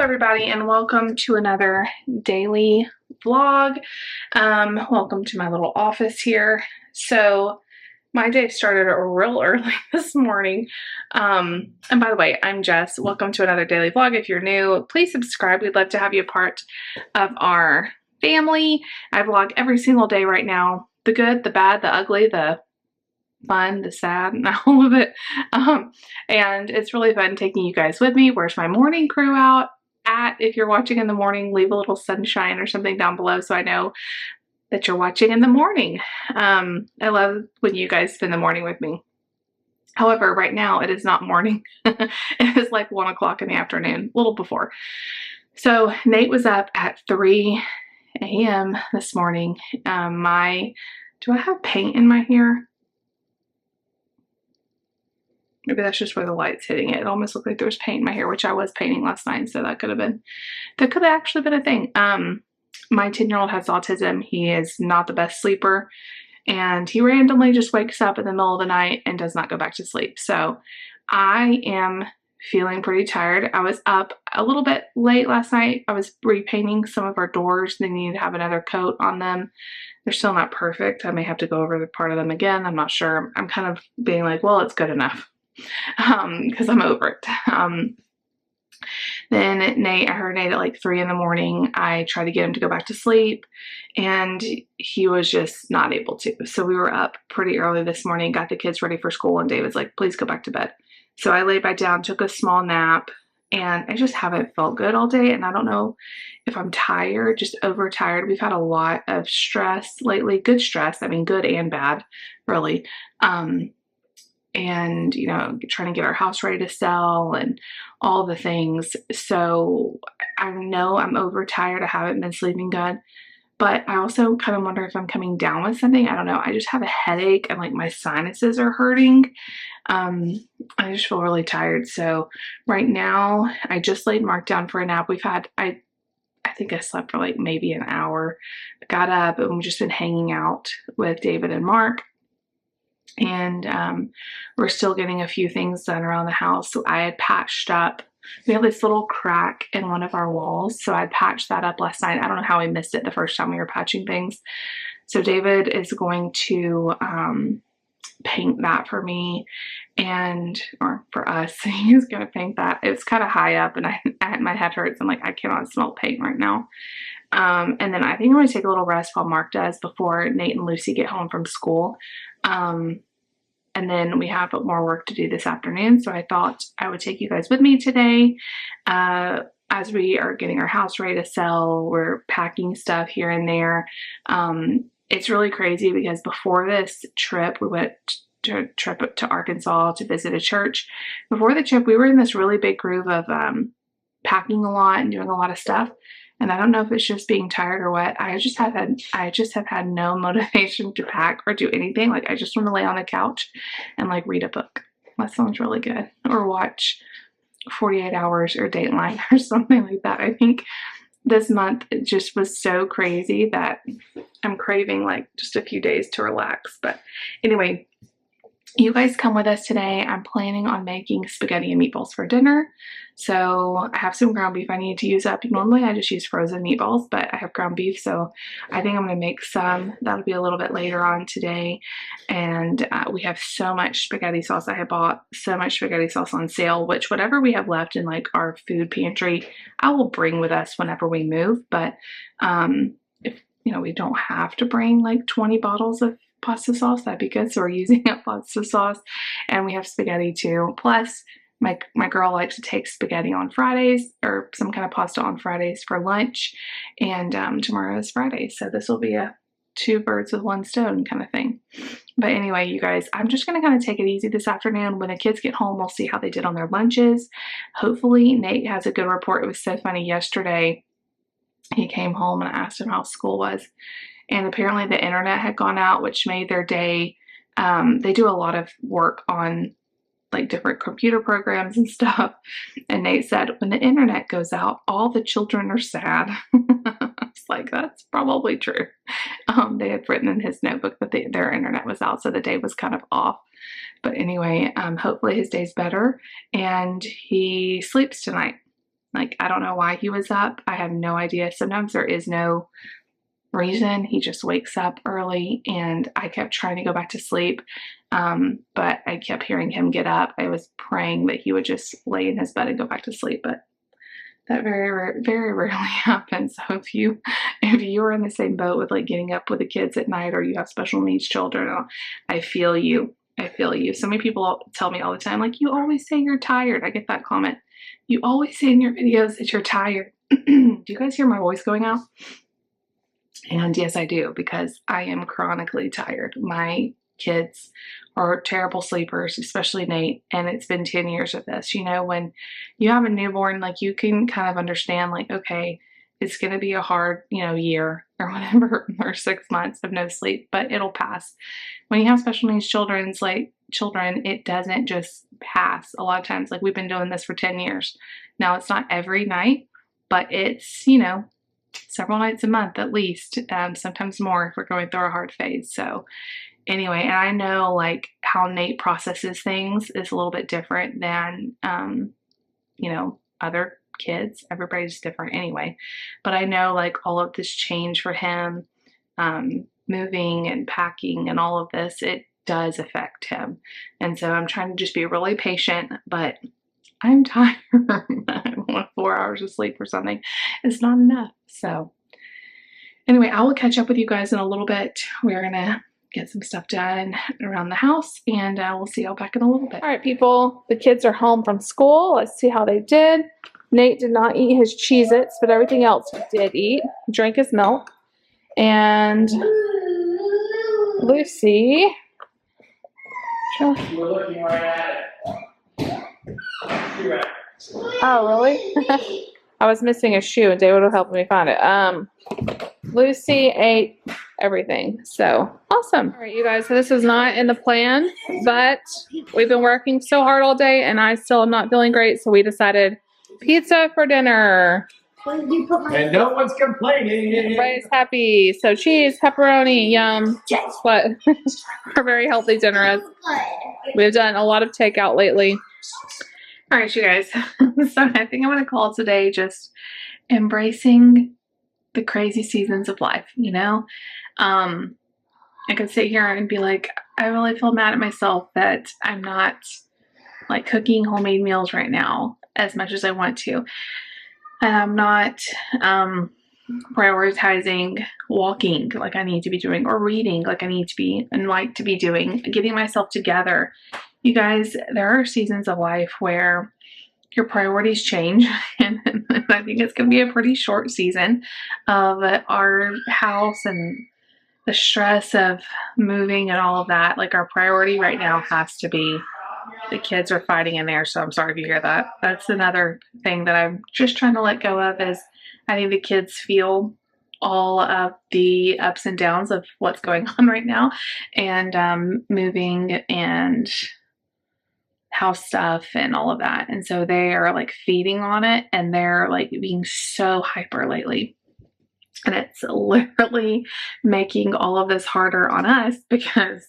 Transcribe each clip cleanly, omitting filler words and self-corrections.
Everybody, and welcome to another daily vlog. Welcome to my little office here. So my day started real early this morning. And by the way, I'm Jess. Welcome to another daily vlog. If you're new, please subscribe. We'd love to have you a part of our family. I vlog every single day right now. The good, the bad, the ugly, the fun, the sad, and all of it. And it's really fun taking you guys with me. Where's my morning crew out at? If you're watching in the morning, leave a little sunshine or something down below so I know that you're watching in the morning. I love when you guys spend the morning with me. However, right now it is not morning. It is like 1 o'clock in the afternoon, a little before. So Nate was up at 3 a.m. this morning. Do I have paint in my hair? Maybe that's just where the light's hitting it. It almost looked like there was paint in my hair, which I was painting last night, so that could have actually been a thing. My 10-year-old has autism. He is not the best sleeper, and he randomly just wakes up in the middle of the night and does not go back to sleep. So I am feeling pretty tired. I was up a little bit late last night. I was repainting some of our doors. They need to have another coat on them. They're still not perfect. I may have to go over the part of them again. I'm not sure. I'm kind of being like, well, it's good enough. Because I'm over it. Then I heard Nate at like 3 in the morning. I tried to get him to go back to sleep, and he was just not able to. So we were up pretty early this morning, got the kids ready for school, and David's like, please go back to bed. So I laid back down, took a small nap, and I just haven't felt good all day. And I don't know if I'm tired, just overtired. We've had a lot of stress lately, good stress. I mean, good and bad, really. And, you know, trying to get our house ready to sell and all the things. So I know I'm overtired. I haven't been sleeping good, but I also kind of wonder if I'm coming down with something. I don't know. I just have a headache and like my sinuses are hurting. I just feel really tired. So right now I just laid Mark down for a nap. I think I slept for like maybe an hour, got up, and we've just been hanging out with David and Mark. And we're still getting a few things done around the house. So I had patched up, we have this little crack in one of our walls. So I patched that up last night. I don't know how we missed it the first time we were patching things. So David is going to paint that for me, or for us. He's going to paint that. It's kind of high up, and my head hurts. I'm like, I cannot smell paint right now. And then I think I'm going to take a little rest while Mark does before Nate and Lucy get home from school. And then we have more work to do this afternoon. So I thought I would take you guys with me today. As we are getting our house ready to sell, we're packing stuff here and there. It's really crazy because before this trip, we went to a trip to Arkansas to visit a church. Before the trip, we were in this really big groove of packing a lot and doing a lot of stuff. And I don't know if it's just being tired or what. I just have had no motivation to pack or do anything. Like, I just want to lay on the couch and like read a book. That sounds really good. Or watch 48 Hours or Dateline or something like that. I think this month it just was so crazy that I'm craving like just a few days to relax. But anyway, you guys come with us today. I'm planning on making spaghetti and meatballs for dinner. So I have some ground beef I need to use up. Normally I just use frozen meatballs, but I have ground beef, so I think I'm going to make some. That'll be a little bit later on today. And we have so much spaghetti sauce. I have bought so much spaghetti sauce on sale, which whatever we have left in like our food pantry, I will bring with us whenever we move. But if you know, we don't have to bring like 20 bottles of pasta sauce, that'd be good. So we're using up pasta sauce, and we have spaghetti too. Plus my girl likes to take spaghetti on Fridays, or some kind of pasta on Fridays for lunch, and tomorrow is Friday, so this will be a 2 birds with 1 stone kind of thing. But anyway, you guys, I'm just going to kind of take it easy this afternoon. When the kids get home, we'll see how they did on their lunches. Hopefully Nate has a good report. It was so funny yesterday. He came home and I asked him how school was, and apparently the internet had gone out, which made their day. They do a lot of work on like different computer programs and stuff. And Nate said, when the internet goes out, all the children are sad. It's like, that's probably true. They had written in his notebook that their internet was out, so the day was kind of off. But anyway, hopefully his day's better and he sleeps tonight. Like, I don't know why he was up. I have no idea. Sometimes there is no reason. He just wakes up early, and I kept trying to go back to sleep. But I kept hearing him get up. I was praying that he would just lay in his bed and go back to sleep, but that very, very rarely happens. So if you are in the same boat with like getting up with the kids at night, or you have special needs children, I feel you. I feel you. So many people tell me all the time, like, you always say you're tired. I get that comment. You always say in your videos that you're tired. Do you guys hear my voice going out? And yes, I do, because I am chronically tired. My kids are terrible sleepers, especially Nate, and it's been 10 years of this. You know, when you have a newborn, like, you can kind of understand, like, okay, it's going to be a hard, year or whatever, or 6 months of no sleep, but it'll pass. When you have special needs children, it doesn't just pass. A lot of times, like, we've been doing this for 10 years. Now, it's not every night, but it's, several nights a month at least, sometimes more if we're going through a hard phase. So anyway, and I know like how Nate processes things is a little bit different than, other kids. Everybody's different anyway. But I know like all of this change for him, moving and packing and all of this, it does affect him. And so I'm trying to just be really patient, but I'm tired. I want 4 hours of sleep or something. It's not enough. So anyway, I will catch up with you guys in a little bit. We're going to get some stuff done around the house, and we'll see y'all back in a little bit. All right, people, the kids are home from school. Let's see how they did. Nate did not eat his Cheez-Its, but everything else he did eat. Drank his milk. And Lucy. We're looking right at it. Oh, really? I was missing a shoe, and David will help me find it. Lucy ate everything, so awesome. All right, you guys, so this is not in the plan, but we've been working so hard all day, and I still am not feeling great, so we decided pizza for dinner. And no one's complaining. Everybody's happy. So cheese, pepperoni, yum. What? We're very healthy dinners. We've done a lot of takeout lately. All right, you guys. So I think I'm going to call today just embracing the crazy seasons of life, I could sit here and be like, I really feel mad at myself that I'm not like cooking homemade meals right now as much as I want to. And I'm not prioritizing walking like I need to be doing, or reading like I need to be and like to be doing, getting myself together. You guys, there are seasons of life where your priorities change, and I think it's going to be a pretty short season of our house and the stress of moving and all of that. Like, our priority right now has to be the kids are fighting in there, so I'm sorry if you hear that. That's another thing that I'm just trying to let go of, is I think the kids feel all of the ups and downs of what's going on right now, and moving and house stuff and all of that. And so they are like feeding on it, and they're like being so hyper lately. And it's literally making all of this harder on us, because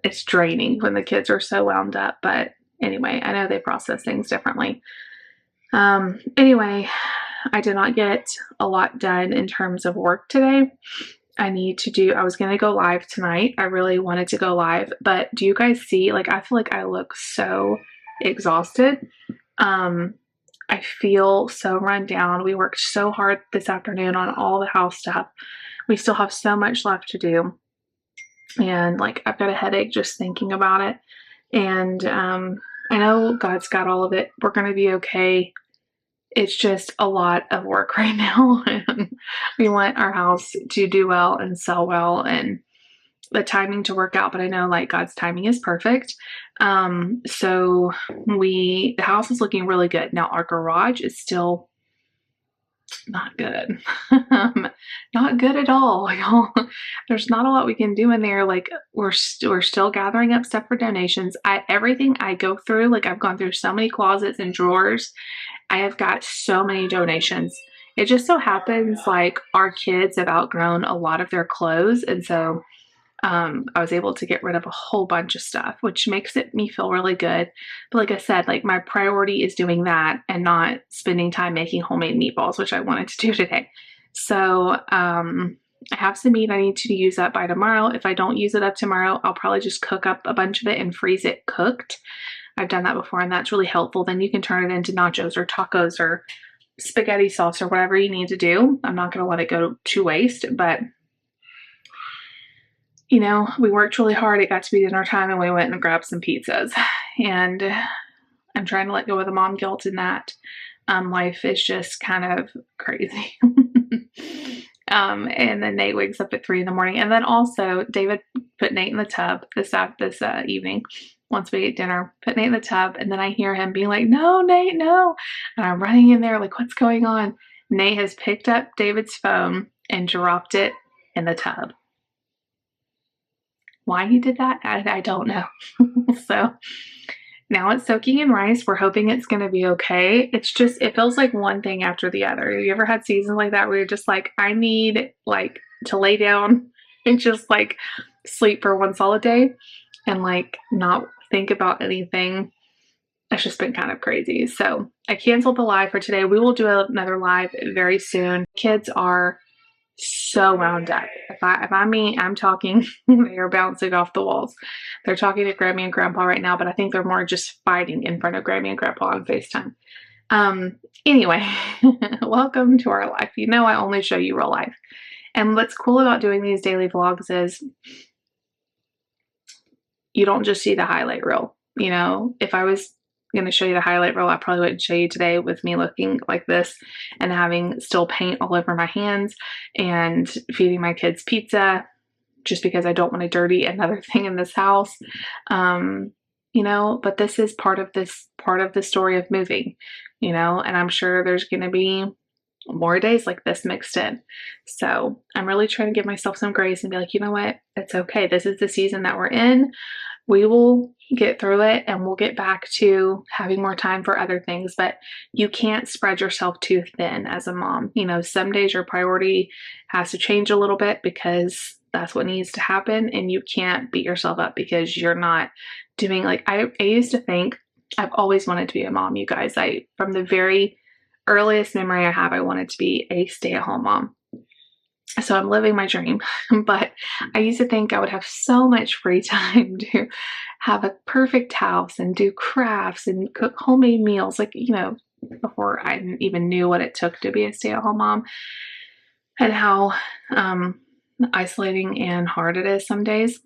it's draining when the kids are so wound up. But anyway, I know they process things differently. Anyway, I did not get a lot done in terms of work today. I was going to go live tonight. I really wanted to go live, but do you guys see, like, I feel like I look so exhausted. I feel so run down. We worked so hard this afternoon on all the house stuff. We still have so much left to do. And like, I've got a headache just thinking about it. And I know God's got all of it. We're going to be okay. It's just a lot of work right now. And we want our house to do well and sell well, and the timing to work out. But I know like God's timing is perfect. So the house is looking really good. Now our garage is still not good. Not good at all, y'all. There's not a lot we can do in there. Like we're still gathering up stuff for donations. Everything I go through, like I've gone through so many closets and drawers. I have got so many donations. It just so happens like our kids have outgrown a lot of their clothes, and so I was able to get rid of a whole bunch of stuff, which makes me feel really good. But like I said, like my priority is doing that and not spending time making homemade meatballs, which I wanted to do today. So I have some meat I need to use up by tomorrow. If I don't use it up tomorrow, I'll probably just cook up a bunch of it and freeze it cooked. I've done that before, and that's really helpful. Then you can turn it into nachos or tacos or spaghetti sauce or whatever you need to do. I'm not going to let it go to waste, but you know, we worked really hard. It got to be dinner time and we went and grabbed some pizzas. And I'm trying to let go of the mom guilt in that. Life is just kind of crazy. And then Nate wakes up at 3 in the morning. And then also David put Nate in the tub this evening. Once we ate dinner, put Nate in the tub. And then I hear him being like, no, Nate, no. And I'm running in there like, what's going on? Nate has picked up David's phone and dropped it in the tub. Why he did that, I don't know. So now it's soaking in rice. We're hoping it's going to be okay. It's just, it feels like one thing after the other. Have you ever had seasons like that where you're just like, I need like to lay down and just like sleep for one solid day and like not think about anything? It's just been kind of crazy. So I canceled the live for today. We will do another live very soon. Kids are so wound up. If I'm me, I'm talking, they are bouncing off the walls. They're talking to Grammy and Grandpa right now, but I think they're more just fighting in front of Grammy and Grandpa on FaceTime. Anyway, welcome to our life. You know I only show you real life. And what's cool about doing these daily vlogs is you don't just see the highlight reel. You know, if I was going to show you the highlight reel, I probably wouldn't show you today with me looking like this and having still paint all over my hands and feeding my kids pizza just because I don't want to dirty another thing in this house. You know, but this is part of the story of moving, you know, and I'm sure there's going to be more days like this mixed in. So I'm really trying to give myself some grace and be like, you know what? It's okay. This is the season that we're in. We will get through it and we'll get back to having more time for other things, but you can't spread yourself too thin as a mom. You know, some days your priority has to change a little bit because that's what needs to happen, and you can't beat yourself up because you're not doing, like, I used to think I've always wanted to be a mom, you guys. From the very earliest memory I have, I wanted to be a stay-at-home mom. So I'm living my dream, but I used to think I would have so much free time to have a perfect house and do crafts and cook homemade meals, like, you know, before I even knew what it took to be a stay-at-home mom, and how isolating and hard it is some days.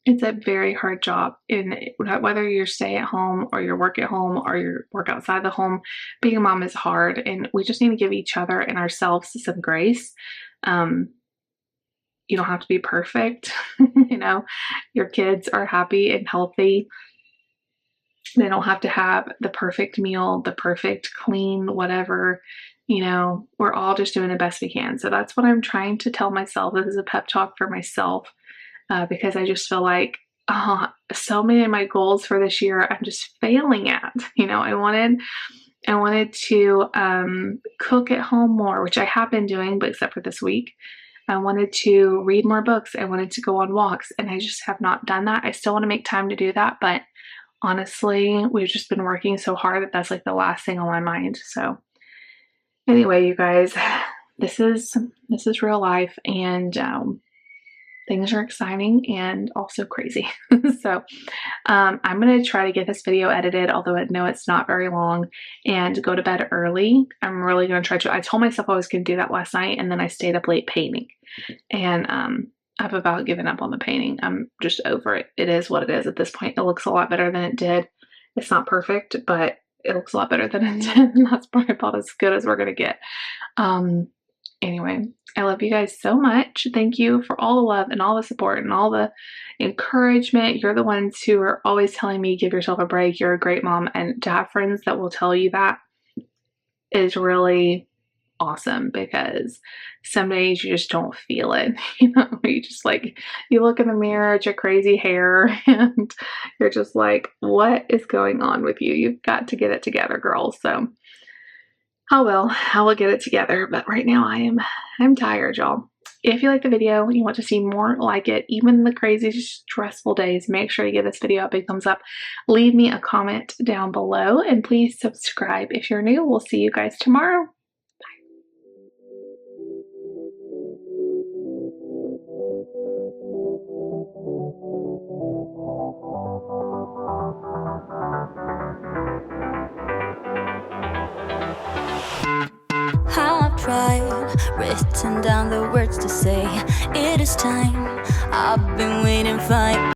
It's a very hard job, and whether you're stay at home or you work at home or you work outside the home, being a mom is hard, and we just need to give each other and ourselves some grace. You don't have to be perfect. You know, your kids are happy and healthy. They don't have to have the perfect meal, the perfect clean, whatever. You know, we're all just doing the best we can. So that's what I'm trying to tell myself. This is a pep talk for myself. Because I just feel like so many of my goals for this year I'm just failing at. You know, I wanted to cook at home more, which I have been doing, but except for this week. I wanted to read more books. I wanted to go on walks, and I just have not done that. I still want to make time to do that, but honestly, we've just been working so hard that that's like the last thing on my mind. So anyway, you guys, this is real life, and things are exciting and also crazy. So I'm going to try to get this video edited, although I know it's not very long, and go to bed early. I'm really going to try to. I told myself I was going to do that last night, and then I stayed up late painting. And I've about given up on the painting. I'm just over it. It is what it is at this point. It looks a lot better than it did. It's not perfect, but it looks a lot better than it did. And that's probably about as good as we're going to get. Anyway, I love you guys so much. Thank you for all the love and all the support and all the encouragement. You're the ones who are always telling me, give yourself a break. You're a great mom. And to have friends that will tell you that is really awesome because some days you just don't feel it. You just like, you look in the mirror at your crazy hair and you're just like, what is going on with you? You've got to get it together, girl. So I will get it together. But right now I'm tired, y'all. If you like the video and you want to see more like it, even in the crazy, stressful days, make sure to give this video a big thumbs up. Leave me a comment down below and please subscribe if you're new. We'll see you guys tomorrow. I've tried, written down the words to say. It is time. I've been waiting 5